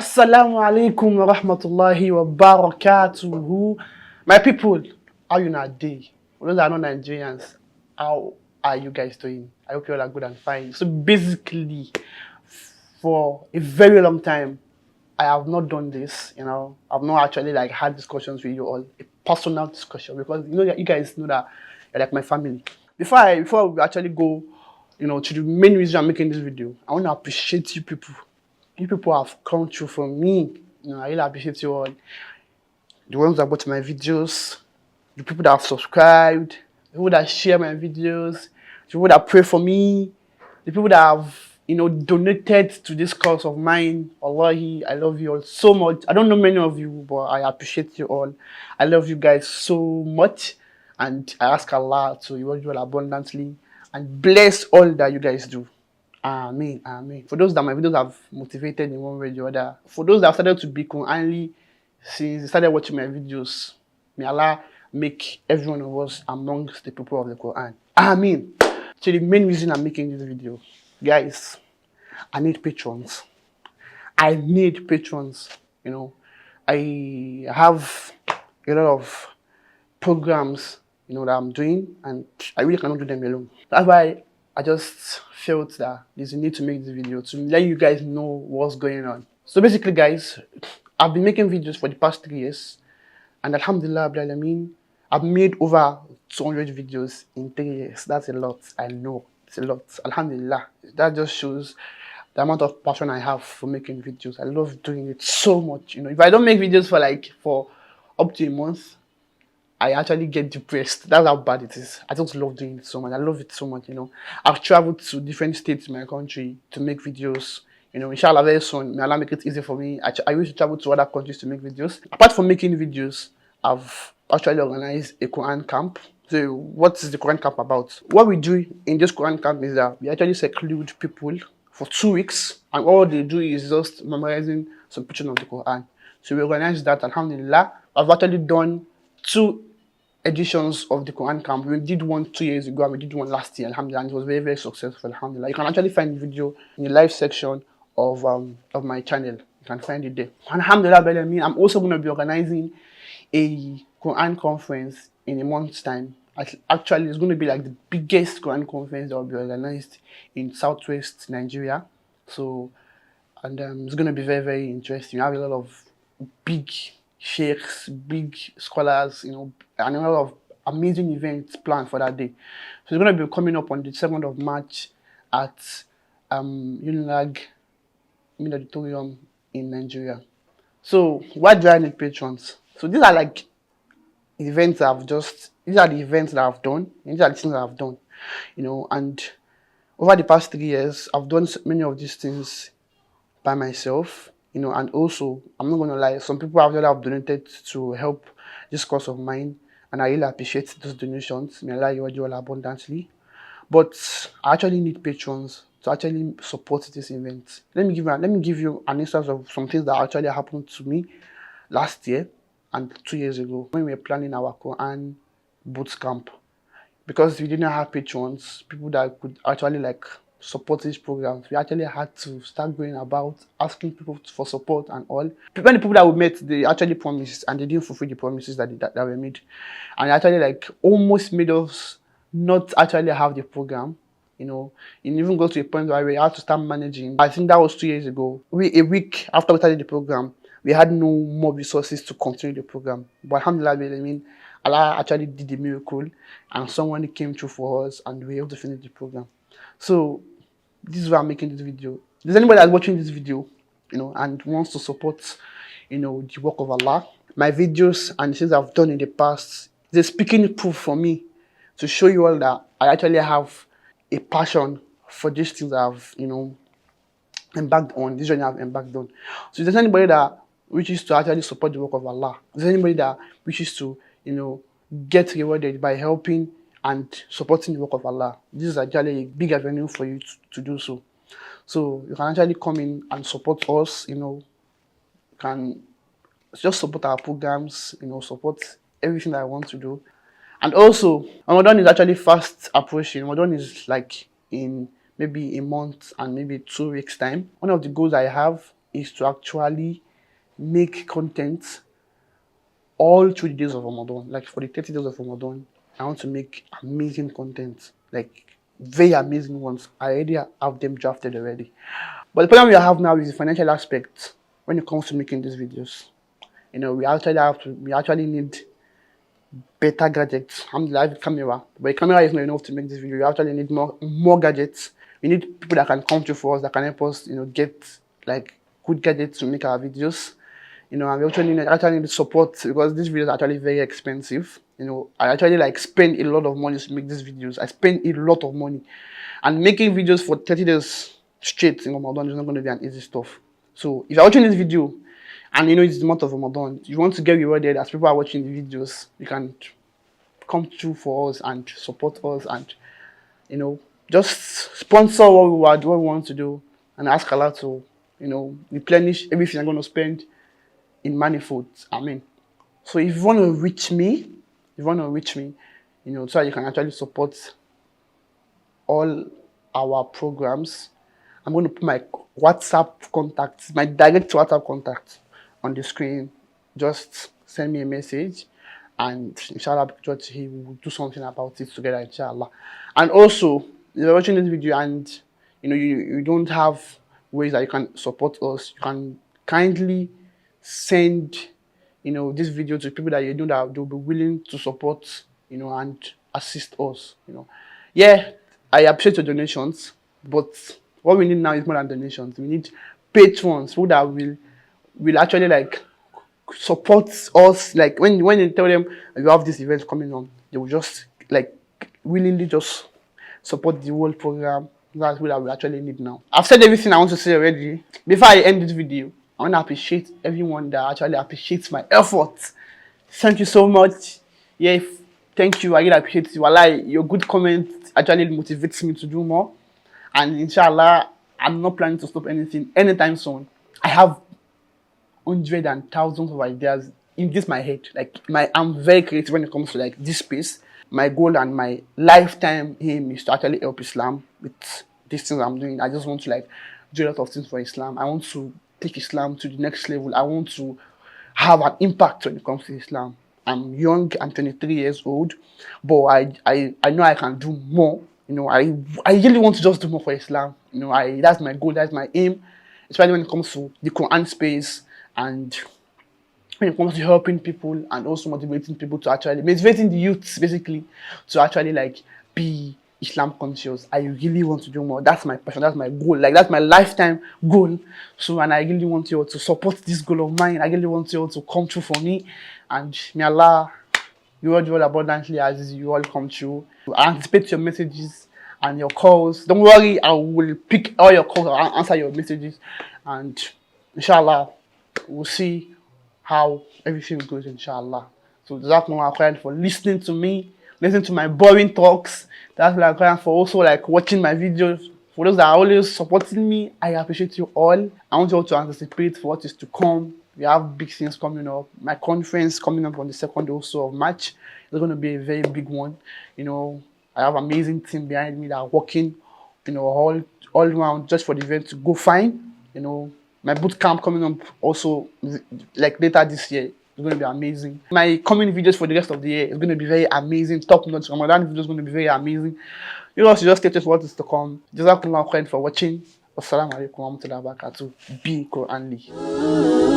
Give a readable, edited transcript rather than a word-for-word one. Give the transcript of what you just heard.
Assalamualaikum wa rahmatullahi wa barakatuhu. My people, how you not day? For those that are not Nigerians, how are you guys doing? I hope you all are good and fine. So basically, for a very long time, I have not done this. I've not actually like had discussions with you all, a personal discussion, because you guys know that you're like my family. Before we actually go, to the main reason I'm making this video, I want to appreciate you people. You people have come through for me. I really appreciate you all. The ones that watch my videos, the people that have subscribed, the people that share my videos, the people that pray for me, the people that have, donated to this cause of mine. Wallahi, I love you all so much. I don't know many of you, but I appreciate you all. I love you guys so much. And I ask Allah to reward you all abundantly and bless all that you guys do. Amen, amen. For those that my videos have motivated in one way or the other, for those that have started to be Quranly since they started watching my videos, may Allah make every one of us amongst the people of the Quran. Amen. So the main reason I'm making this video, guys, I need patrons. I need patrons. I have a lot of programs, that I'm doing, and I really cannot do them alone. That's why I just felt that there's a need to make this video to let you guys know what's going on. So basically, guys, I've been making videos for the past 3 years, and alhamdulillah, I've made over 200 videos in 3 years. That's a lot. I know it's a lot. Alhamdulillah, that just shows the amount of passion I have for making videos. I love doing it so much. If I don't make videos for up to a month, I actually get depressed. That's how bad it is. I just love doing it so much. I love it so much, I've traveled to different states in my country to make videos. Inshallah, very soon, may Allah make it easy for me. I used to travel to other countries to make videos. Apart from making videos, I've actually organized a Quran camp. So what is the Quran camp about? What we do in this Quran camp is that we actually seclude people for 2 weeks, and all they do is just memorizing some portion of the Quran. So we organized that, alhamdulillah. I've actually done 2 editions of the Quran camp. We did one 2 years ago and we did one last year, alhamdulillah, and it was very, very successful, alhamdulillah. You can actually find the video in the live section of my channel. You can find it there. Alhamdulillah, Bello, I'm also going to be organizing a Quran conference in a month's time. Actually, it's going to be like the biggest Quran conference that will be organized in southwest Nigeria. So, and it's going to be very, very interesting. We have a lot of big sheikhs, big scholars, and a lot of amazing events planned for that day. So it's going to be coming up on the 7th of March at UNILAG AUDITORIUM in Nigeria. So why do I need patrons? So these are like events these are the events that I've done, and these are the things that I've done, and over the past 3 years, I've done many of these things by myself. And also, I'm not going to lie, some people have donated to help this cause of mine, and I really appreciate those donations. May Allah reward you all abundantly. But I actually need patrons to actually support this event. Let me give you an instance of some things that actually happened to me last year and 2 years ago when we were planning our Quran boot camp. Because we didn't have patrons, people that could actually support these programs, we actually had to start going about asking people for support and all. When the people that we met, they actually promised and they didn't fulfill the promises that were made. And it actually almost made us not actually have the program. It even goes to a point where we had to start managing. I think that was 2 years ago. A week after we started the program, we had no more resources to continue the program. But alhamdulillah, Allah actually did a miracle and someone came through for us and we were able to finish the program. So this is why I'm making this video. If there's anybody that's watching this video, and wants to support, the work of Allah, my videos and things I've done in the past, they're speaking proof for me to show you all that I actually have a passion for these things I've, embarked on, this journey I've embarked on. So if there's anybody that wishes to actually support the work of Allah, if there's anybody that wishes to, get rewarded by helping and supporting the work of Allah, this is actually a big avenue for you to do so. So you can actually come in and support us, can just support our programs, support everything that I want to do. And also, Ramadan is actually fast approaching. Ramadan is in maybe a month and maybe 2 weeks time. One of the goals I have is to actually make content all through the days of Ramadan. Like for the 30 days of Ramadan, I want to make amazing content, like very amazing ones. I already have them drafted already. But the problem we have now is the financial aspect when it comes to making these videos. You know, we actually need better gadgets. Alhamdulillah, I have a camera, but a camera is not enough to make this video. You actually need more gadgets. We need people that can come through for us, that can help us, you know, get like good gadgets to make our videos. You know, and we actually need support because this video is actually very expensive. You know, I actually like spend a lot of money to make these videos. I spend a lot of money, and making videos for 30 days straight in Ramadan is not going to be an easy stuff. So if you're watching this video and you know it's the month of Ramadan, you want to get rewarded as people are watching the videos, you can come through for us and support us and, you know, just sponsor what we want to do and ask Allah to, you know, replenish everything I'm going to spend in manifolds. Amen. So if you want to reach me, you know, so you can actually support all our programs, I'm going to put my WhatsApp contacts, my direct WhatsApp contact on the screen. Just send me a message and inshallah he will do something about it together, inshallah. And also, if you're watching this video and you know you don't have ways that you can support us, you can kindly send, you know, this video to people that you know that they'll be willing to support, you know, and assist us, you know. Yeah, I appreciate your donations, but what we need now is more than donations. We need patrons who that will actually like support us. Like when you tell them you have this event coming on, they will just like willingly just support the whole program. That's what we actually need now. I've said everything I want to say already. Before I end this video, I want to appreciate everyone that actually appreciates my efforts. Thank you so much. Yeah, thank you. I really appreciate you. Allah, your good comment actually motivates me to do more. And inshallah, I'm not planning to stop anything anytime soon. I have hundreds and thousands of ideas in this my head. Like I'm very creative when it comes to like this space. My goal and my lifetime aim is to actually help Islam with these things I'm doing. I just want to like do a lot of things for Islam. I want to take Islam to the next level. I want to have an impact when it comes to Islam. I'm young, I'm 23 years old, but I know I can do more. You know, I really want to just do more for Islam. You know, that's my goal, that's my aim, especially when it comes to the Quran space and when it comes to helping people and also motivating people to actually, motivating the youths basically to actually like be Islam conscious. I really want to do more. That's my passion, that's my goal, like that's my lifetime goal. So, and I really want you all to support this goal of mine. I really want you all to come through for me, and may Allah reward you all abundantly as you all come through. I anticipate your messages and your calls. Don't worry, I will pick all your calls and answer your messages, and inshallah we'll see how everything goes, inshallah. So Jazakumullah khairan for listening to me, listening to my boring talks. That's like for also like watching my videos. For those that are always supporting me, I appreciate you all. I want you all to anticipate for what is to come. We have big things coming up. My conference coming up on the 2nd also of March. It's going to be a very big one. You know, I have an amazing team behind me that are working, you know, all around just for the event to go fine. You know, my boot camp coming up also like later this year. It's going to be amazing. My coming videos for the rest of the year is going to be very amazing. Top notch. Ramadan video is going to be very amazing. You know, so just stay tuned for what is to come. Jazakumullah khairan for watching. Assalamualaikum warahmatullahi wabarakatuh. Be Quranly.